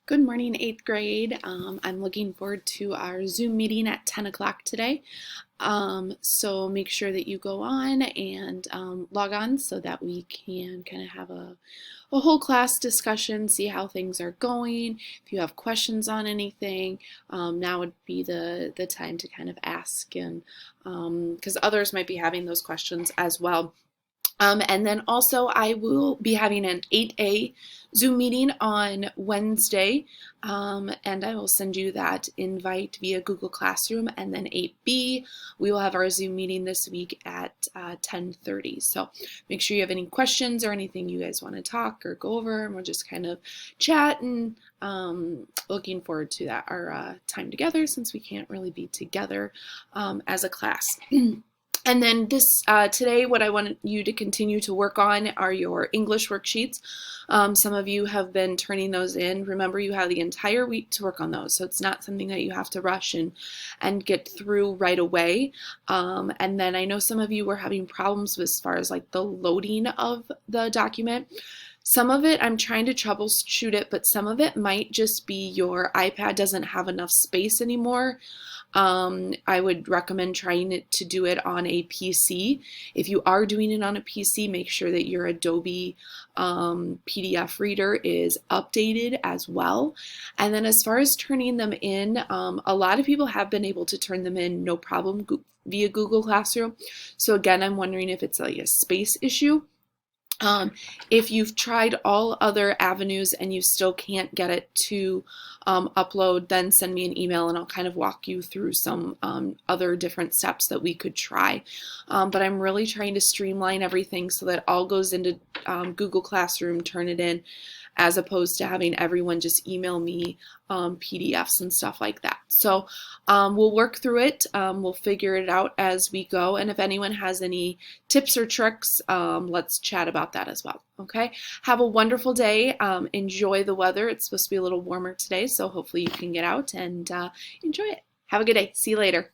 Good morning, eighth grade. I'm looking forward to our Zoom meeting at 10 o'clock today. So make sure that you go on and log on so that we can kind of have a whole class discussion, see how things are going. If you have questions on anything, now would be the time to kind of ask, and because others might be having those questions as well. And then also I will be having an 8A Zoom meeting on Wednesday, and I will send you that invite via Google Classroom. And then 8B, we will have our Zoom meeting this week at 10:30. So make sure you have any questions or anything you guys want to talk or go over, and we'll just kind of chat, and looking forward to that, our time together, since we can't really be together as a class. And then today, what I want you to continue to work on are your English worksheets. Some of you have been turning those in. Remember, you have the entire week to work on those, so it's not something that you have to rush and get through right away. And then I know some of you were having problems as far as like the loading of the document. Some of it, I'm trying to troubleshoot it, but some of it might just be your iPad doesn't have enough space anymore. I would recommend trying to do it on a PC. If you are doing it on a PC, make sure that your Adobe PDF reader is updated as well. And then as far as turning them in, a lot of people have been able to turn them in no problem via Google Classroom. So again, I'm wondering if it's like a space issue. If you've tried all other avenues and you still can't get it to upload, then send me an email and I'll kind of walk you through some other different steps that we could try. But I'm really trying to streamline everything so that all goes into Google Classroom, turn it in, as opposed to having everyone just email me PDFs and stuff like that. So we'll work through it. We'll figure it out as we go. And if anyone has any tips or tricks, let's chat about that as well. Okay. Have a wonderful day. Enjoy the weather. It's supposed to be a little warmer today, so hopefully you can get out and enjoy it. Have a good day. See you later.